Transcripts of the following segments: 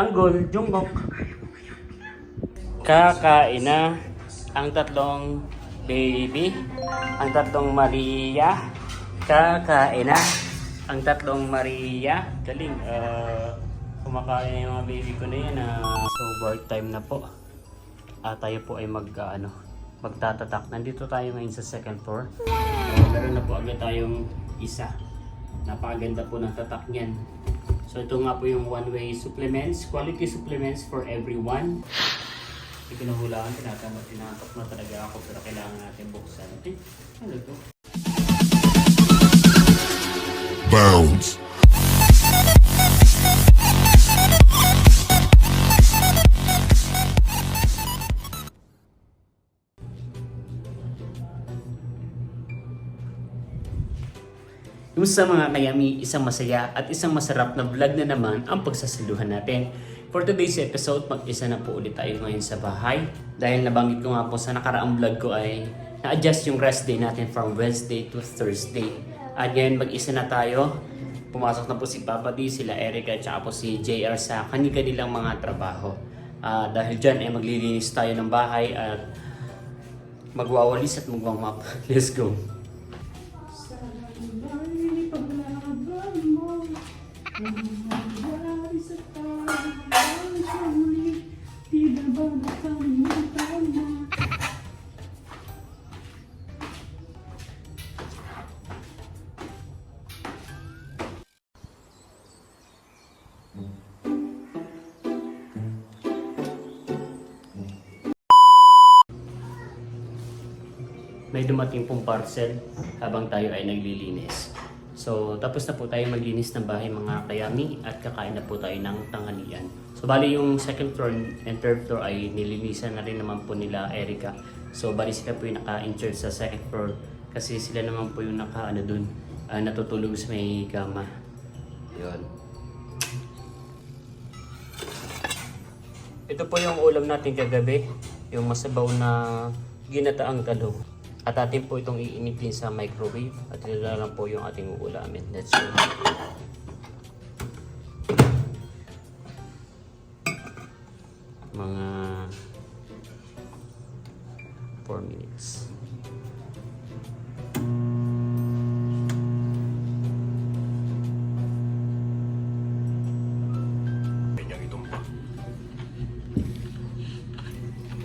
Tanggol, Jungkook. Kakain na ang tatlong baby, ang tatlong Maria. Kakain na ang tatlong Maria. Galing, kumakain na yung mga baby ko na yan. So, work time na po. Tayo po ay magtatatak. Nandito tayo ngayon sa second floor. Meron na po agad tayong isa. Napakaganda po ng tatak niyan. So ito nga po yung one-way supplements, quality supplements for everyone. Ipinahulaan, tinatok na talaga ako pero kailangan natin buksan. Okay, ano ito? Bounce. Kumusta mga kayami, isang masaya at isang masarap na vlog na naman ang pagsasaluhan natin. For today's episode, mag-isa na po ulit tayo ngayon sa bahay. Dahil nabanggit ko nga po sa nakaraang vlog ko ay na-adjust yung rest day natin from Wednesday to Thursday. At ngayon mag-isa na tayo. Pumasok na po si Papa D, sila Erica at saka po si JR sa kanilang mga trabaho. Dahil dyan ay maglilinis tayo ng bahay at magwawalis at magwamap. Let's go! May dumating pong parcel habang tayo ay naglilinis. So, tapos na po tayo maglinis ng bahay mga kayami at kakain na po tayo ng tanghalian. So, bali yung second floor and third floor ay nilinisan na rin naman po nila Erica. So, bali sila po yung naka-in-charge sa second floor kasi sila naman po yung natutulog sa may kama. Yun. Ito po yung ulam natin kagabi, yung masabaw na ginataang talong. At atin po itong iinitin sa microwave at nila lang po yung ating uulamin. Let's go. Mga 4 minutes.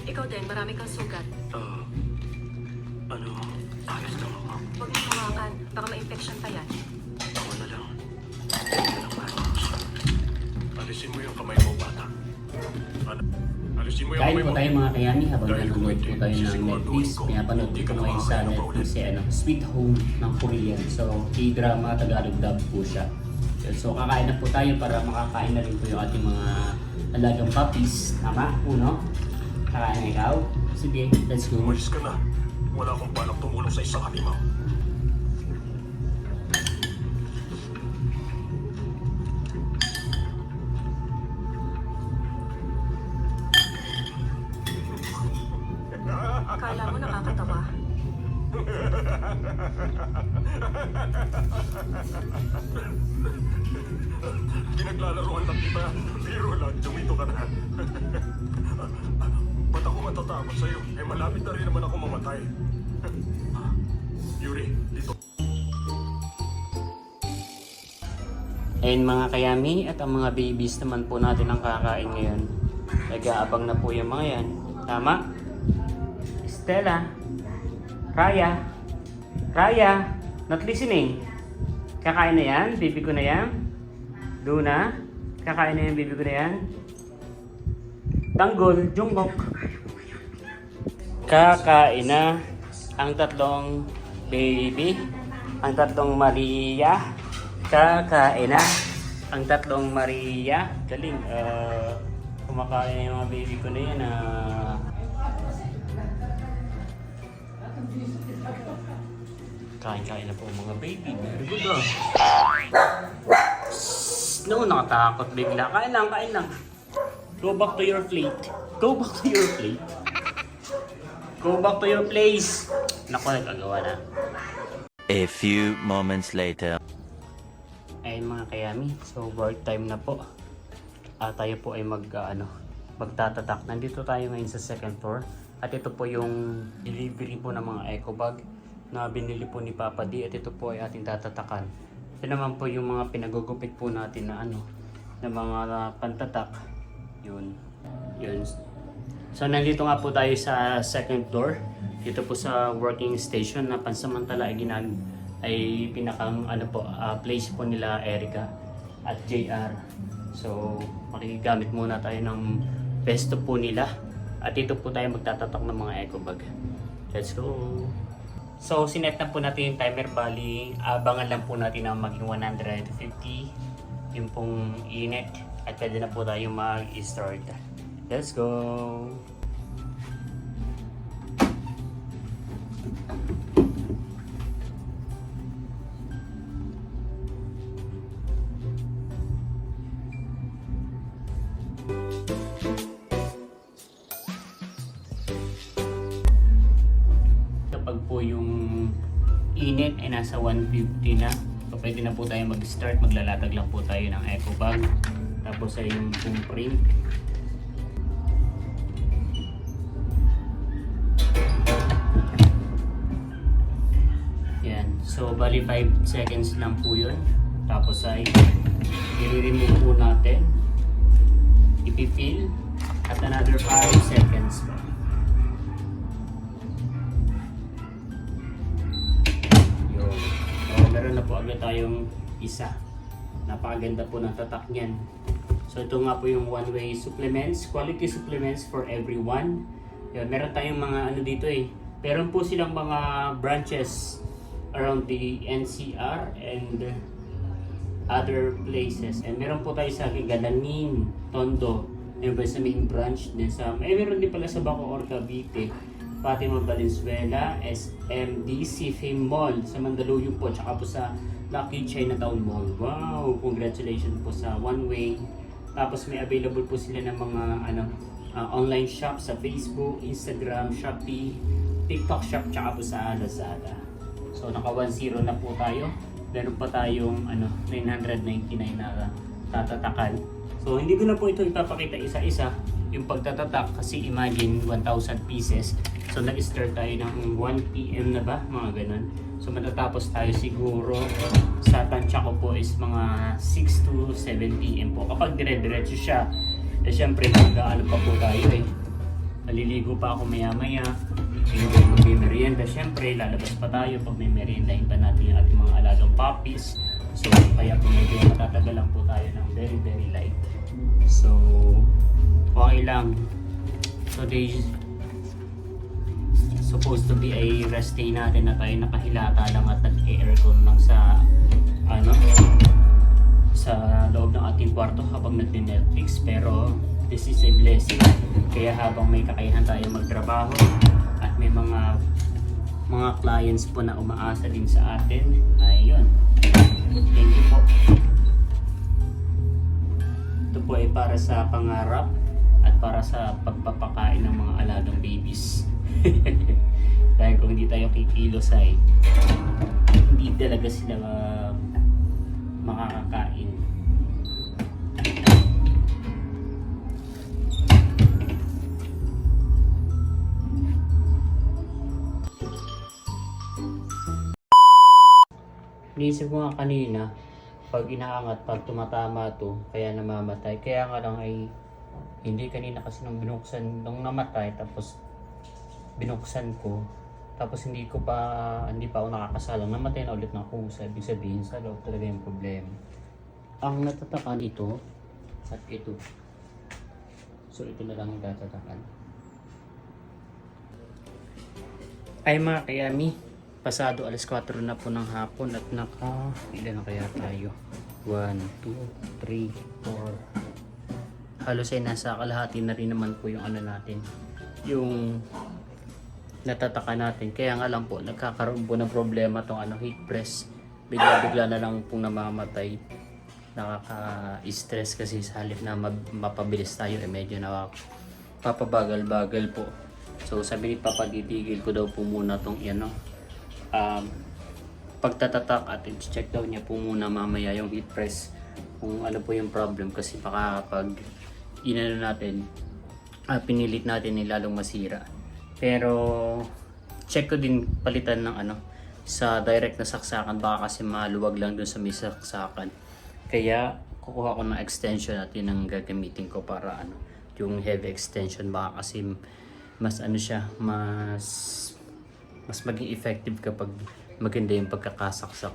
Ikaw din, marami kang sugat. Ayos lang ako. Huwag mong hawakan, baka ma-infection pa yan. Ako na lang. Alisin mo yung kamay mo, bata. Alisin mo yung Kain kamay po mo. tayo mga kayami habang Dahil kung nanonood po hindi, tayo ng sisiguraduhin Netflix. ko, Pinapanood hindi ko ka po ngayon sa makakakain pa Netflix ulit. Sweet Home ng Korean. So, K-drama, Tagalog dub po siya. So, kakain na po tayo para makakain na rin po yung ating mga alagang puppies. Tama? Uno? Kakain na ikaw? Sige, let's go. Umalis ka na. Wala akong balak tumulong sa isang halimaw. Akala mo nakakatawa. Pinaglalaroan lang kita. Pero lang, dumito ka na. Ba't ako matatakot sa'yo? Malapit na rin naman ako mamatay. Yuri, dito. Ayun mga kayami at ang mga babies naman po natin ang kakain ngayon. Nag-aabang na po yung mga yan. Tama? Stella, Raya, not listening. Kakain na yan, baby ko na yan. Luna, kakain na yan, baby ko na yan. Tanggol, Jungkook. Kakain na ang tatlong baby, ang tatlong Maria. Kakain na ang tatlong Maria. Galing, kumakain na yung mga baby ko na yan. Kain-kain na po mga baby. Very good No, nakatakot bigla. Kain lang. Go back to your plate. Go back to your plate. Go back to your place. Naku, nagagawa na. A few moments later. Ayun mga kayami. So, work time na po. tayo po ay magtatatak. Nandito tayo ngayon sa second floor at ito po yung delivery po ng mga eco bag na binili po ni Papa D at ito po ay ating tatatakan. Ito naman po yung mga pinagugupit po natin na na mga pantatak. Yun. So nandito nga po tayo sa second floor. Dito po sa working station na pansamantala ay pinakang place po nila Erica at JR. So makikigamit muna tayo ng pesto po nila at dito po tayo magtatatak ng mga eco bag. Let's go! So sinet na po natin yung timer, bali abangan lang po natin na maging 150 yung pong init at pwede na po tayo mag-start. Let's go! Kapag po yung init ay nasa 150 na, so pwede na po tayo mag-start. Maglalatag lang po tayo ng eco bag. Tapos ay yung print. Yan. So bali 5 seconds lang po yun. Tapos ay i-remove po natin. Ipi-fill at another 5 seconds pa. Yun. So meron na po agad tayong isa. Napakaganda po ng tatak niyan. So ito nga po yung one-way supplements, quality supplements for everyone. Yan, meron tayong mga dito meron po silang mga branches around the NCR and other places. And meron po tayo sa Galanin, Tondo, meron sa main branch din sa meron din pala sa Bacoor, Cavite, Fatima Valenzuela, SMDC Fame Mall sa Mandaluyong po, tsaka po sa Lucky Chinatown Mall. Wow! Congratulations po sa One Way. Tapos may available po sila ng mga online shop sa Facebook, Instagram, Shopee, TikTok shop, tsaka po sa Lazada. So naka 1-0 na po tayo. Meron pa tayong 999 na tatatakan. So hindi ko na po ito ipapakita isa-isa yung pagtatatak kasi imagine 1,000 pieces. So nag-start tayo ng 1 PM na ba? Mga ganun. So matatapos tayo siguro sa tansya ko po is mga 6 to 7 PM po. Kapag dire-diretso siya, syempre pa po tayo Maliligo pa ako maya-maya. Pag may merienda, syempre lalabas pa tayo. Pag may meriendahin pa natin yung ating mga alagang puppies. So kaya po medyo matatagalan po tayo ng very very light. So okay lang. So they supposed to be a rest day natin na tayo nakahilata lang at nag-aircon lang sa sa loob ng ating kwarto habang nag-Netflix, pero this is a blessing. Kaya habang may kakayahan tayo magtrabaho at may mga clients po na umaasa din sa atin, ayun. Thank you po. Ito po ay para sa pangarap at para sa pagpapakain ng mga alagang babies. Dahil kung hindi tayo kikilos ay hindi talaga sila makakakain. Niisip ko nga kanina, pag inaangat, pag tumatama to, kaya namamatay. Kaya nga lang ay hindi kanina kasi nung binuksan, nung namatay, tapos binuksan ko, tapos hindi pa ako nakakasalang, namatay na ulit ng kusa. Ibig sabihin sa loob talaga yung problema. Ang natatakan ito at ito. So ito na lang ang tatatakan. Ay mga kayami, pasado alas 4 na po ng hapon at ilan na kaya tayo? 1, 2, 3, 4. Halos ay nasa kalahati na rin naman po yung natin. Yung natataka natin. Kaya nga lang po, nagkakaroon po ng problema tong heat press. Bigla-bigla na lang pong namamatay. Nakaka-stress kasi sa halip na mapabilis tayo, medyo papabagal-bagal po. So sabi ni Papa, titigil ko daw po muna tong pagtatatak at i-check daw niya po muna mamaya yung heat press kung ano po yung problem kasi baka pag inano natin, pinilit natin lalong masira. Pero check ko din palitan ng sa direct na saksakan, baka kasi maluwag lang dun sa may saksakan. Kaya kukuha ko ng extension at yun ang gagamitin ko para yung heavy extension, baka kasi mas siya, mas maging effective kapag maganda yung pagkakasaksak.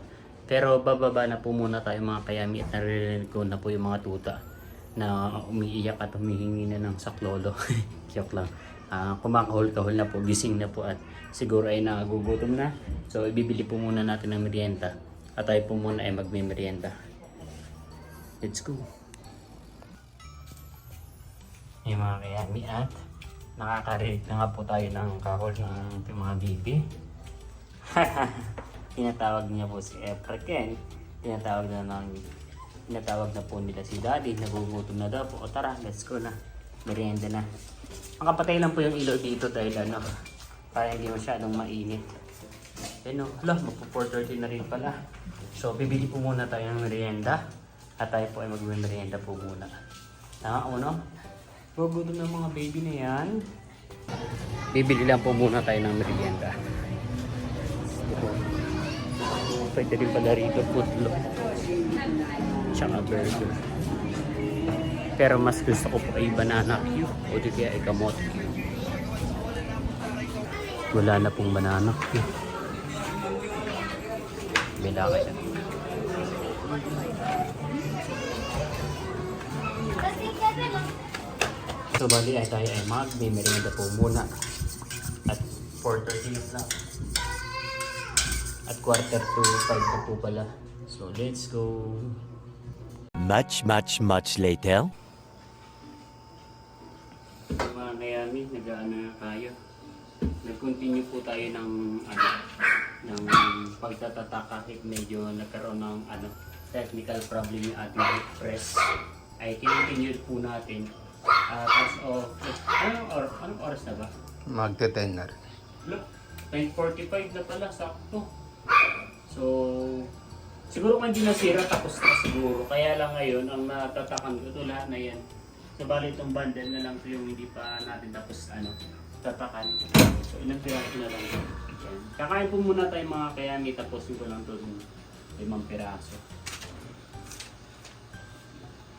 Pero bababa na po muna tayo mga kayami at naririnig ko na po yung mga tuta na umiiyak at humihingi na ng saklolo. Joke lang. Kumakahol-kahol na po, gising na po at siguro ay nagugutom na. So ibibili po muna natin ng merienda at tayo po muna ay magme-merienda. Let's go! Yung mga kayami at nakakarinig na nga po tayo ng kahol ng mga bibi. Tinatawag niya po si Efraken. Tinatawag na po nila si Daddy. Nagugutom na daw po. O tara, let's go na. Merienda na. Makapatay lang po yung ilaw dito dahil para hindi masyadong mainit. Magpo 4:30 na rin pala. So bibili po muna tayo ng merienda. At tayo po ay mag-merienda po muna. Gugutom ng mga baby na yan. Bibili lang po muna tayo ng merienda. Pwede rin pala rito putlog. Tsaka burger. Pero mas gusto ko po ay banana Q o di kaya ay kamote Q. Wala na pong banana Q. Bila ka siya. So bali ay tayo ay mag-merienda po muna. At 4:30 na lang. At 4:45 na po pala. So let's go. Much later. Mga kayami, nag-ano na tayo. Nag-continue po tayo ng ng pagtatata kahit medyo nagkaroon ng technical problem yung ating press. Ay continued po natin. Anong oras na ba? Magte-10 na rin. Look, 9:45 na pala, sakto. So, siguro kung hindi nasira, tapos na siguro. Kaya lang ngayon, ang natatakan ko ito lahat na yan. So, bali itong bundle na lang ito yung hindi pa natin tapos tatakan. So, ilang piraso na lang. Yan. Kakain po muna tayo mga kayami, tapos ko lang ito ng 5 piraso.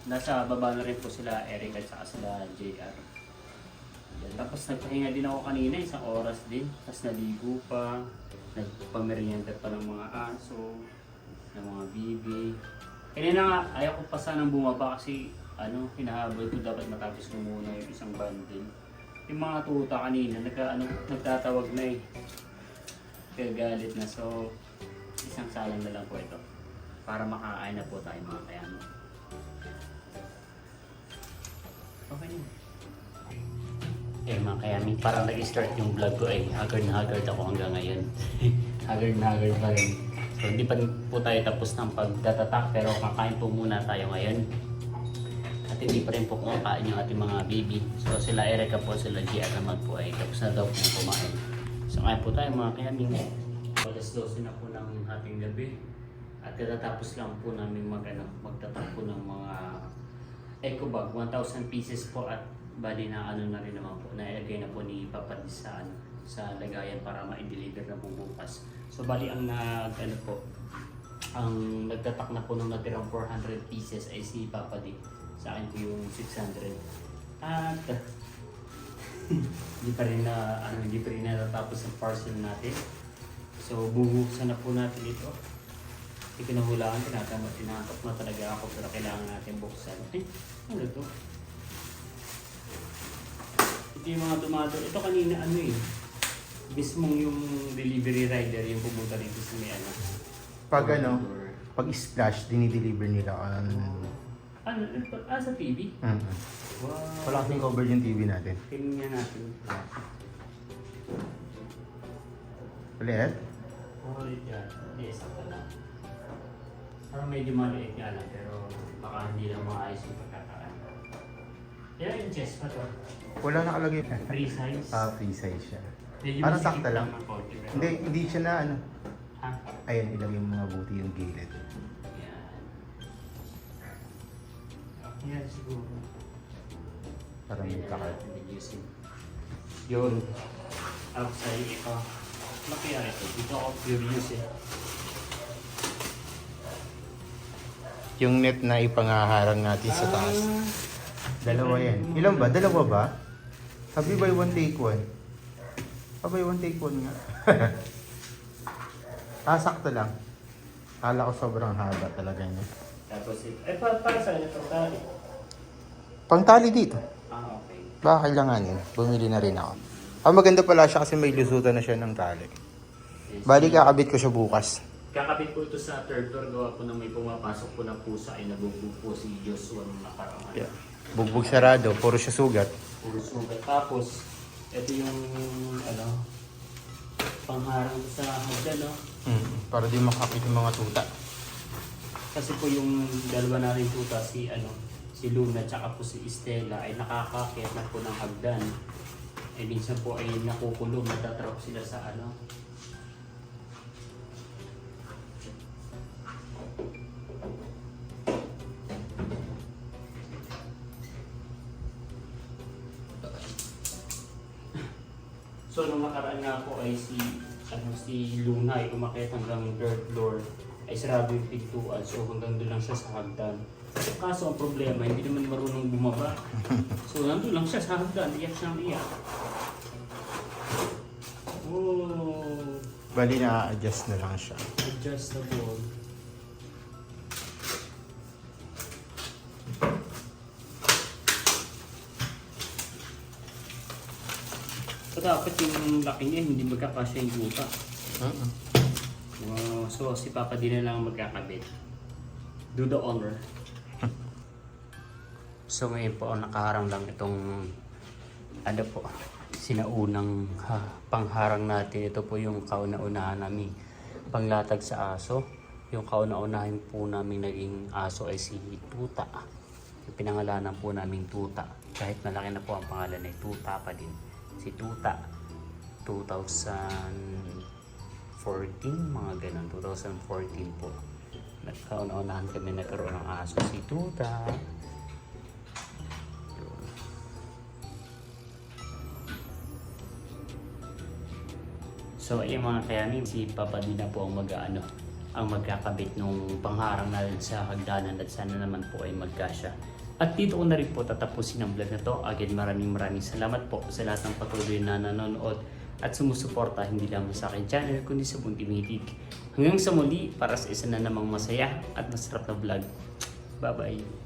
Nasa baba na rin po sila Eric at saka sila JR. Yan. Tapos nagpahinga din ako kanina, isang oras din. Tapos naligo pa, nagpamerienda pa ng mga aso, ng mga bibi. Kanina nga, ayaw ko pa sanang bumaba kasi hinahabol ko dapat matapos ko muna yung isang bundle. Yung mga tuta kanina, nagtatawag na eh. Kagalit na. So, isang salang na lang po ito. Para makakain na po tayo mga kayano. Okay na. Mga kayami, parang nag-start yung vlog ko ay haggard na haggard ako hanggang ngayon. Haggard na haggard pa rin. So hindi pa po tayo tapos ng pagtatatak pero kakain po muna tayo ngayon. At hindi pa rin po kumakain yung ating mga baby. So sila Erica po, sila Gia naman po ay tapos na daw po kumain. So kain po tayo mga kayami. Alas 12 na po ng ating gabi. At katatapos lang po namin magtatak po ng mga eco bag, 1,000 pieces po at bali na na rin naman po, nailagay na po ni Papa sa lagayan para ma-deliver na po bukas. So bali ang ang nagtatak na po ng natirang 400 pieces ay si Papa D. Sa akin po yung 600. At hindi pa rin natatapos ang parcel natin. So bubuksan na po natin ito. Hindi ko nahulaan, tinatap na talaga ako pero kailangan natin buksan. Ano ito? Ito yung mga tomato. Ito kanina mismong yung delivery rider yung pumunta dito sa may Pag pag splash, dinideliver nila sa TV? Wow. Wala kasing cover yung TV natin. Tingnan natin. Ulit? Ulit yan. Yes, ako na. Parang medyo maliit nga lang, pero baka hindi lang maayos yung pagkakaan. Yan yung chest pa to. Wala nakalagay. Free size. Free size siya. Medyo Parang masikip sakta lang. ng konti, pero- Hindi siya na Ha? Ayan, ilagay mo mabuti yung gilid. Yan. Yan siguro. Para may takal. Yun. Outside ito. Laki ito. Dito ako curious eh. Yung net na ipangaharang natin sa taas. Dalawa yan. Ilan ba? Dalawa ba? Sabi by one take one. By one take one nga. Sakto lang. Kala ko sobrang haba talaga niya. Tapos ito. Para saan ito? Tali. Pangtali dito. Okay. Baka kailanganin. Bumili na rin ako. Maganda pala siya kasi may lusutan na siya ng tali. Bali kakabit ko siya bukas. Kakabit po ito sa third floor. Gawa po na may pumapasok po na pusa ay nabugbog po si Joshua nung nakaraan. Yeah. Bugbog sarado. Puro siya sugat. Puro sugat. Tapos, ito yung pangharang sa hagdan, no? Para di makakit yung mga tuta. Kasi po yung dalawa natin tuta, si Luna tsaka po si Estela ay nakakakit na po ng hagdan. Eh minsan po ay nakukulong, natatrap sila sa So nung nakaraan nga po ay si Luna ay umakyat hanggang third floor ay sarado yung pintuan, so hanggang doon lang siya sa hagdan. Kaso ang problema, hindi naman marunong bumaba. So nandun lang siya sa hagdan, iyak siyang iyak. Oh, Bali na-adjust na lang siya. adjustable. So dapat yung laki niya, hindi magkakasya yung buta. So si Papa din na lang magkakabit. Do the honor. So ngayon po nakaharang lang itong sinaunang pangharang natin. Ito po yung kauna-unahan namin panglatag sa aso. Yung kauna-unahan po namin naging aso ay si Tuta. Yung pinangalanan po namin Tuta. Kahit malaki na po ang pangalan ay Tuta pa din. Si Tuta 2014, mga ganun, 2014 po. Nagkauna-unahan kami nagkaroon ng aso si Tuta. Yun. So ayun mga kayanin, si Papa din na po ang ang magkakabit nung pangharang natin sa hagdanan at sana naman po ay magkasya. At dito ko na rin po tatapusin ang vlog na to. Again, maraming salamat po sa lahat ng patuloy na nanonood at sumusuporta hindi lamang sa akin channel kundi sa buong timitig. Hanggang sa muli para sa isa na namang masaya at masarap na vlog. Bye bye!